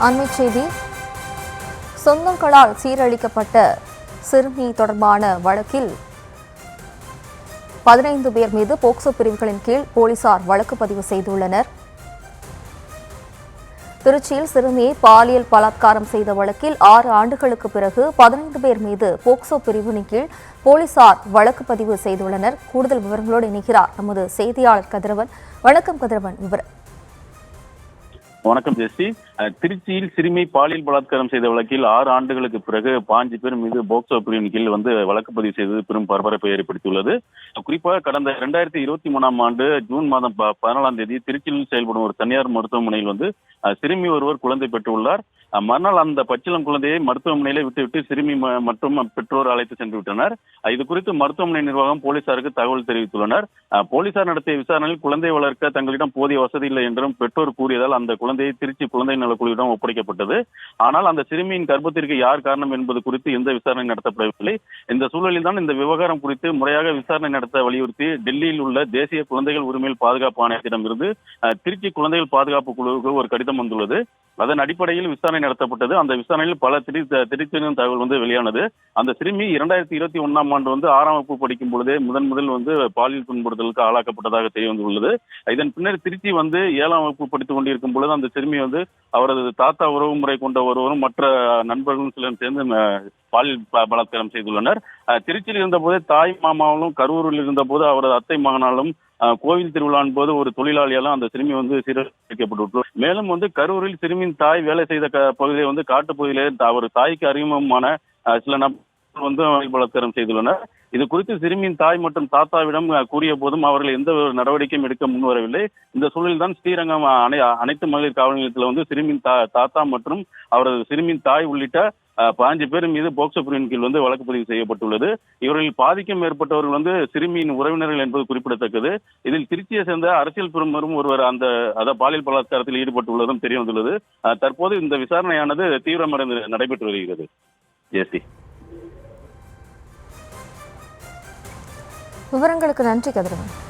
அண்மைச் செய்தி. சொந்தங்களால் சீரழிக்கப்பட்ட சிறுமி தொடர்பான வழக்கில் 15 பேர் மீது போக்சோ பிரிவுகளின் கீழ் போலீசார் வழக்கு பதிவு செய்துள்ளனர். திருச்சியில் சிறுமியை பாலியல் பலாத்காரம் செய்த வழக்கில் 6 ஆண்டுகளுக்கு பிறகு 15 பேர் மீது போக்சோ பிரிவின் கீழ் போலீசார் வழக்கு பதிவு செய்துள்ளனர். கூடுதல் விவரங்களோடு இணைகிறார் நமது செய்தியாளர் கதிரவன். வணக்கம் கதிரவன், விவரம். வணக்கம் ஜெஸ்டி. திருச்சியில் சிறுமி பாலியல் பலாத்காரம் செய்த வழக்கில் 6 ஆண்டுகளுக்கு பிறகு 5 பேர் மீது போக்சோ பிரிவின் கீழ் வழக்கு பதிவு செய்தது பெரும் பரபரப்பை ஏற்படுத்தியுள்ளது. குறிப்பாக கடந்த 2023ஆம் ஆண்டு ஜூன் மாதம் 14ஆம் தேதி திருச்சியில் செயல்படும் ஒரு தனியார் மருத்துவமனையில் சிறுமி ஒருவர் குழந்தை பெற்றுள்ளார். மறுநாள் அந்த பச்சிளம் குழந்தையை மருத்துவமனையிலே விட்டுவிட்டு சிறுமி மற்றும் பெற்றோர் அழைத்து சென்று விட்டனர். இது குறித்து மருத்துவமனை நிர்வாகம் போலீசாருக்கு தகவல் தெரிவித்துள்ளனர். போலீசார் நடத்திய விசாரணையில் குழந்தை வளர்க்க தங்களிடம் போதிய வசதி இல்லை என்றும் பெற்றோர் கூறியதால் அந்த குழந்தையை திருச்சி குழந்தை நலக்குழுவிடம் ஒப்படைக்கப்பட்டது. ஆனால் அந்த சிறுமியின் கர்ப்பத்திற்கு யார் காரணம் என்பது குறித்து எந்த விசாரணை நடத்தப்படவில்லை. இந்த சூழலில் தான் இந்த விவகாரம் குறித்து முறையாக விசாரணை நடத்த வலியுறுத்தி டெல்லியில் உள்ள தேசிய குழந்தைகள் உரிமைகள் பாதுகாப்பு ஆணையத்திடம் இருந்து திருச்சி குழந்தைகள் பாதுகாப்பு குழுவுக்கு ஒரு கடிதம் வந்துள்ளது. அதன் அடிப்படையில் விசாரணை நடத்தப்பட்டது. அந்த விசாரணையில் பல திடீர் தகவல் வெளியானது. அந்த சிறுமி 2021ஆம் ஆண்டு 6ஆம் வகுப்பு படிக்கும் பொழுதே முதல் பாலியல் துன்புறுத்தலுக்கு ஆளாக்கப்பட்டதாக தெரிய வந்துள்ளது. இதன் பின்னர் திருச்சி 7ஆம் வகுப்பு படித்துக் கொண்டிருக்கும் பொழுது அந்த சிறுமி அவரது தாத்தா உறவு முறை கொண்ட ஒருவரும் மற்ற நண்பர்களும் சிலர் சேர்ந்து பாலியல் பலாத்காரம் செய்துள்ளனர். திருச்சியில் இருந்தபோது தாய் மாமாவும், கரூரில் இருந்தபோது அவரது அத்தை மகனாலும், கோவில் திருவிழான் போது ஒரு தொழிலாளியாலும் அந்த சிறுமி சீரழிக்கப்பட்டு, மேலும் கரூரில் சிறுமியின் தாய் வேலை செய்த பகுதியை காட்டு பகுதியிலே அவர் தாய்க்கு அறிமுகமான சில நபர்கள் பலாத்காரம் செய்துள்ளனர். இது குறித்து சிறுமியின் தாய் மற்றும் தாத்தாவிடம் கூறிய போதும் அவர்கள் எந்த ஒரு நடவடிக்கையும் எடுக்க முன்வரவில்லை. இந்த சூழலில் தான் ஸ்ரீரங்கம் அனைத்து மகளிர் காவல் நிலையத்தில் சிறுமியின் தாத்தா மற்றும் அவரது சிறுமியின் தாய் உள்ளிட்ட 15 பேர் மீது போக்சோ பிரிவின் கீழ் வழக்கு பதிவு செய்யப்பட்டுள்ளது. இவர்களில் பாதிக்கும் மேற்பட்டவர்கள் சிறுமியின் உறவினர்கள் என்பது குறிப்பிடத்தக்கது. இதில் திருச்சியை சேர்ந்த அரசியல் பிரமுகரும் ஒருவர் பாலியல் பலாத்காரத்தில் ஈடுபட்டுள்ளதும் தெரிய வந்துள்ளது. தற்போது இந்த விசாரணையானது தீவிரமடைந்து நடைபெற்று வருகிறது. ஜெயஸ்ரீ, விவரங்களுக்கு நன்றி கதிரவன்.